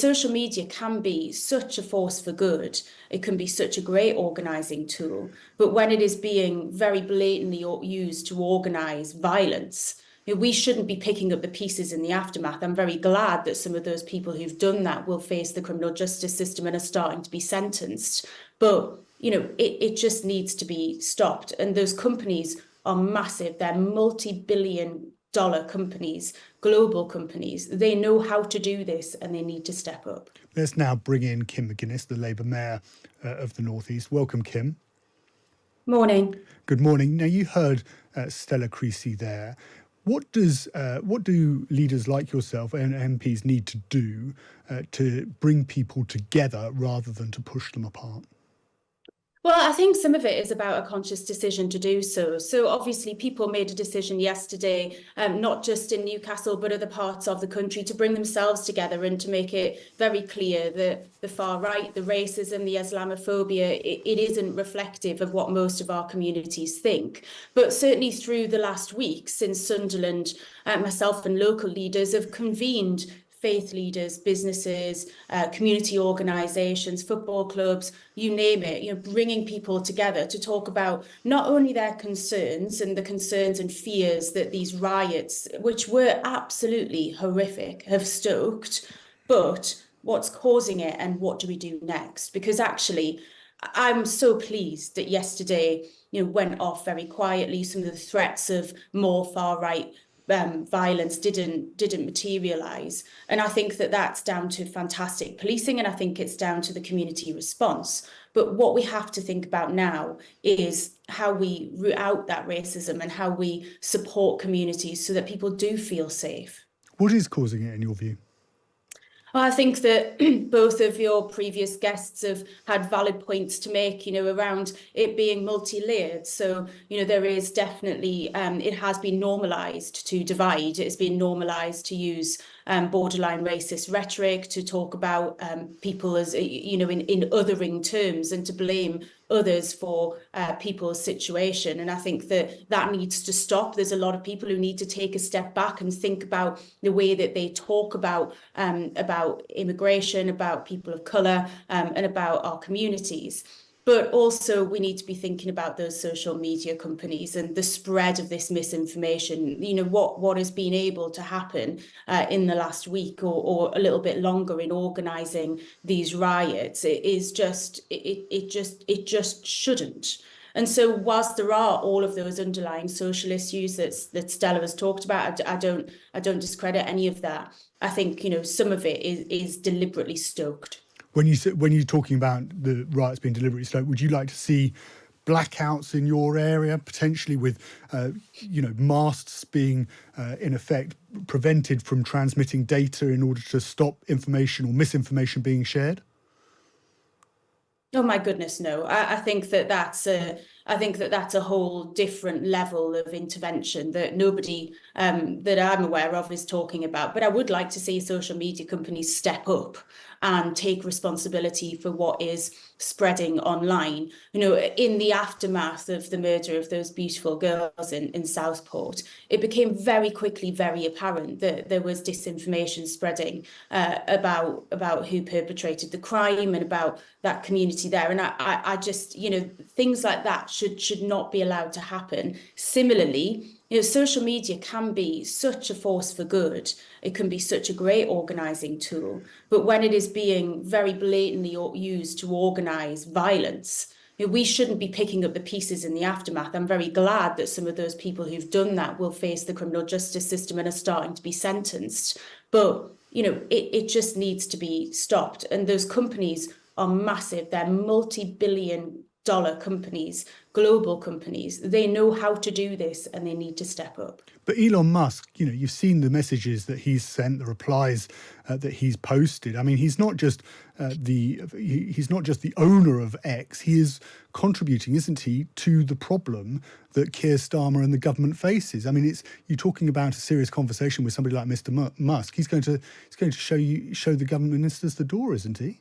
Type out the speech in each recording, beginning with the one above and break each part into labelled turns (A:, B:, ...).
A: social media can be such a force for good. It can be such a great organising tool. But when it is being very blatantly used to organise violence, we shouldn't be picking up the pieces in the aftermath. I'm very glad that some of those people who've done that will face the criminal justice system and are starting to be sentenced. But, it just needs to be stopped. And those companies are massive. They're multi-billion-dollar companies, global companies. They know how to do this and they need to step up.
B: Let's now bring in Kim McGuinness, the Labour Mayor of the North East. Welcome, Kim.
A: Morning.
B: Good morning. Now, you heard Stella Creasy there. What do leaders like yourself and MPs need to do to bring people together rather than to push them apart?
A: Well, I think some of it is about a conscious decision to do so. So obviously people made a decision yesterday, not just in Newcastle, but other parts of the country, to bring themselves together and to make it very clear that the far right, the racism, the Islamophobia, it isn't reflective of what most of our communities think. But certainly through the last week, since Sunderland, myself and local leaders have convened faith leaders, businesses, community organisations, football clubs, you name it, bringing people together to talk about not only their concerns and the concerns and fears that these riots, which were absolutely horrific, have stoked, but what's causing it and what do we do next? Because actually, I'm so pleased that yesterday, went off very quietly. Some of the threats of more far-right violence didn't materialise. And I think that that's down to fantastic policing, and I think it's down to the community response. But what we have to think about now is how we root out that racism and how we support communities so that people do feel safe.
B: What is causing it in your view?
A: Well, I think that both of your previous guests have had valid points to make, around it being multi-layered. So, there is definitely, it has been normalised to divide. It's been normalised to use borderline racist rhetoric, to talk about people as, in othering terms, and to blame others for people's situation. And I think that needs to stop. There's a lot of people who need to take a step back and think about the way that they talk about immigration, about people of colour, and about our communities. But also we need to be thinking about those social media companies and the spread of this misinformation. What has been able to happen in the last week or a little bit longer in organising these riots. It just shouldn't. And so whilst there are all of those underlying social issues that Stella has talked about, I don't discredit any of that. I think, some of it is deliberately stoked.
B: When you're talking about the riots being deliberately stoked, would you like to see blackouts in your area, potentially with, masts being, in effect, prevented from transmitting data in order to stop information or misinformation being shared?
A: Oh my goodness, no. I think that's a whole different level of intervention that nobody that I'm aware of is talking about. But I would like to see social media companies step up and take responsibility for what is spreading online. In the aftermath of the murder of those beautiful girls in Southport, it became very quickly very apparent that there was disinformation spreading about who perpetrated the crime and about that community there. And I just, things like that should not be allowed to happen. Similarly, social media can be such a force for good. It can be such a great organising tool. But when it is being very blatantly used to organise violence, we shouldn't be picking up the pieces in the aftermath. I'm very glad that some of those people who've done that will face the criminal justice system and are starting to be sentenced. But, it just needs to be stopped. And those companies are massive. They're multi-billion-dollar companies, global companies. They know how to do this and they need to step up.
B: But Elon Musk, you've seen the messages that he's sent, the replies that he's posted. I mean, he's not just the owner of X. He is contributing, isn't he, to the problem that Keir Starmer and the government faces. I mean, you're talking about a serious conversation with somebody like Mr. Musk. He's going to show the government ministers the door, isn't he?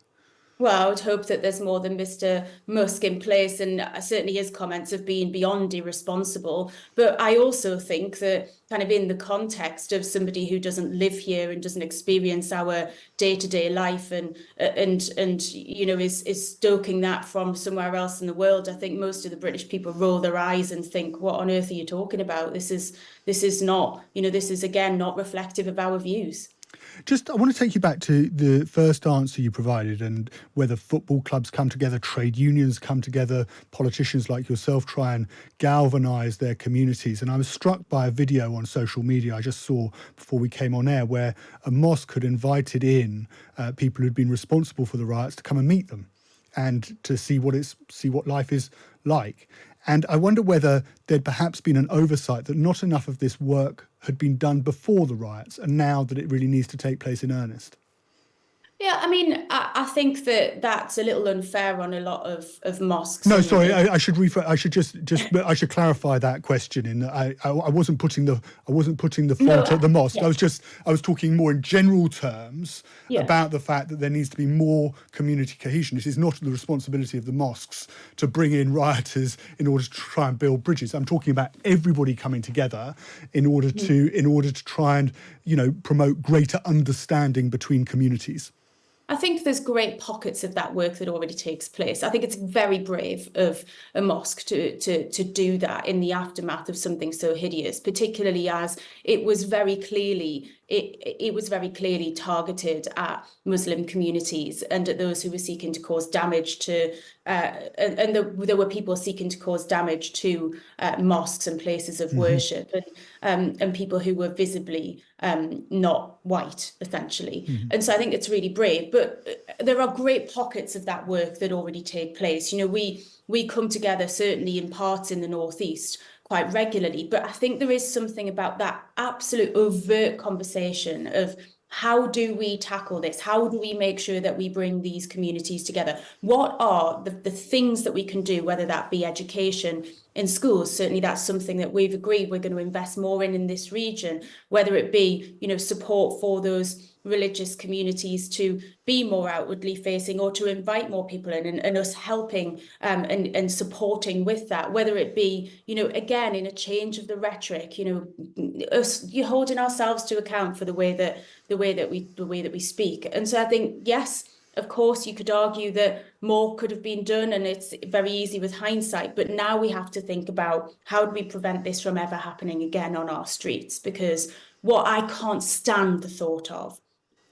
A: Well, I would hope that there's more than Mr. Musk in place, and certainly his comments have been beyond irresponsible. But I also think that kind of in the context of somebody who doesn't live here and doesn't experience our day-to-day life and is stoking that from somewhere else in the world, I think most of the British people roll their eyes and think, what on earth are you talking about? This is not, this is again not reflective of our views.
B: I want to take you back to the first answer you provided, and whether football clubs come together, trade unions come together, politicians like yourself try and galvanise their communities. And I was struck by a video on social media I just saw before we came on air, where a mosque had invited in people who'd been responsible for the riots to come and meet them and to see what life is like. And I wonder whether there'd perhaps been an oversight that not enough of this work had been done before the riots, and now that it really needs to take place in earnest.
A: Yeah, I mean, I think that that's a little unfair on a lot of mosques.
B: No, sorry, I should I should clarify that question. In that I wasn't putting the fault at the mosque. Yeah. I was talking more in general terms about the fact that there needs to be more community cohesion. It is not the responsibility of the mosques to bring in rioters in order to try and build bridges. I'm talking about everybody coming together in order to try and promote greater understanding between communities.
A: I think there's great pockets of that work that already takes place. I think it's very brave of a mosque to do that in the aftermath of something so hideous, particularly as it was very clearly targeted at Muslim communities and at those who were seeking to cause damage to there were people seeking to cause damage to mosques and places of worship, and people who were visibly not white, essentially. And so I think it's really brave. But there are great pockets of that work that already take place. We come together, certainly in parts in the Northeast, quite regularly. But I think there is something about that absolute overt conversation of, how do we tackle this? How do we make sure that we bring these communities together? What are the things that we can do, whether that be education in schools? Certainly that's something that we've agreed we're going to invest more in this region, whether it be, support for those religious communities to be more outwardly facing, or to invite more people in, and us helping and supporting with that, whether it be, again, in a change of the rhetoric, us holding ourselves to account for the way that we speak. And so I think, yes, of course, you could argue that more could have been done, and it's very easy with hindsight. But now we have to think about, how do we prevent this from ever happening again on our streets? Because what I can't stand the thought of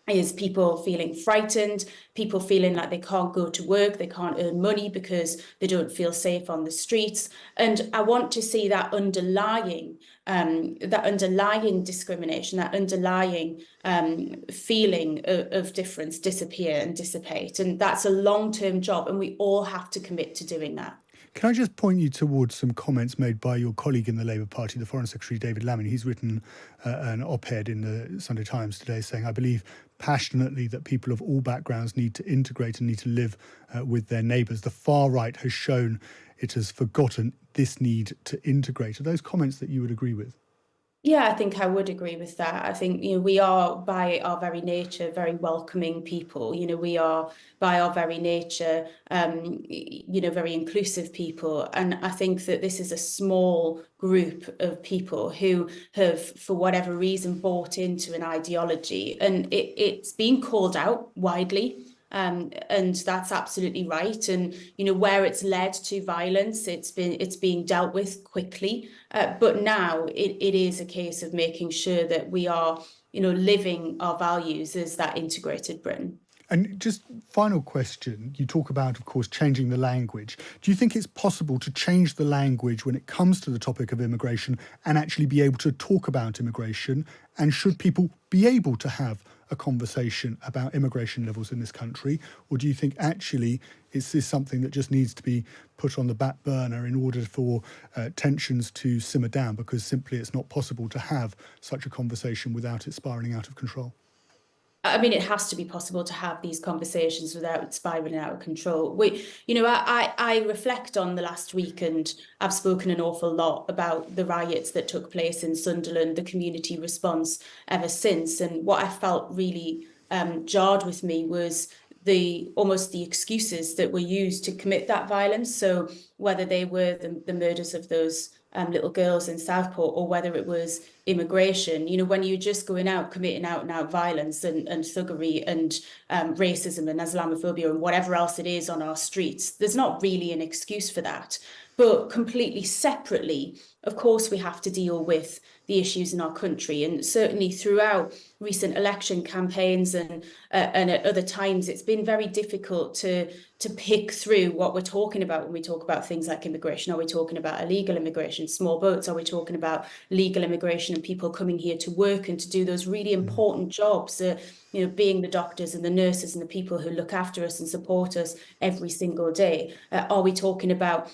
A: is people feeling frightened, people feeling like they can't go to work, they can't earn money because they don't feel safe on the streets. And I want to see that underlying discrimination, that underlying feeling of difference disappear and dissipate. And that's a long-term job, and we all have to commit to doing that.
B: Can I just point you towards some comments made by your colleague in the Labour Party, the Foreign Secretary, David Lammy? He's written an op-ed in the Sunday Times today saying, I believe passionately that people of all backgrounds need to integrate and need to live with their neighbours. The far right has shown it has forgotten this need to integrate. Are those comments that you would agree with?
A: Yeah, I think I would agree with that. I think, we are by our very nature very welcoming people. We are by our very nature, very inclusive people. And I think that this is a small group of people who have, for whatever reason, bought into an ideology, and it's being called out widely. And that's absolutely right. And, where it's led to violence, it's being dealt with quickly. But now it is a case of making sure that we are, living our values as that integrated Britain.
B: And just final question, you talk about, of course, changing the language. Do you think it's possible to change the language when it comes to the topic of immigration and actually be able to talk about immigration? And should people be able to have a conversation about immigration levels in this country? Or do you think actually this is something that just needs to be put on the back burner in order for tensions to simmer down, because simply it's not possible to have such a conversation without it spiralling out of control?
A: I mean, it has to be possible to have these conversations without it spiraling out of control. I reflect on the last week, and I've spoken an awful lot about the riots that took place in Sunderland, the community response ever since. And what I felt really jarred with me was almost the excuses that were used to commit that violence. So whether they were the murders of those little girls in Southport, or whether it was immigration, when you're just going out committing out and out violence and thuggery and racism and Islamophobia and whatever else it is on our streets, there's not really an excuse for that. But completely separately, of course, we have to deal with the issues in our country. And certainly throughout recent election campaigns and at other times, it's been very difficult to pick through what we're talking about when we talk about things like immigration. Are we talking about illegal immigration, small boats? Are we talking about legal immigration and people coming here to work and to do those really important jobs, being the doctors and the nurses and the people who look after us and support us every single day? Are we talking about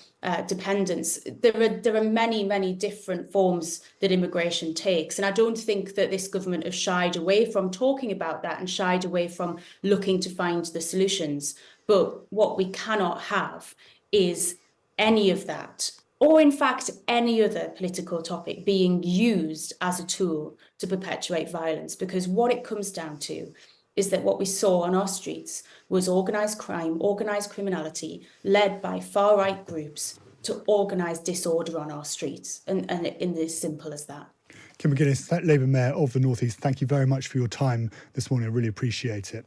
A: dependence? There are many, many different forms that immigration takes. And I don't think that this government has shied away from talking about that and shied away from looking to find the solutions. But what we cannot have is any of that, or in fact, any other political topic being used as a tool to perpetuate violence. Because what it comes down to is that what we saw on our streets was organised crime, organised criminality, led by far-right groups to organise disorder on our streets. And it's as simple as that.
B: Kim McGuinness, Labour Mayor of the North East, thank you very much for your time this morning. I really appreciate it.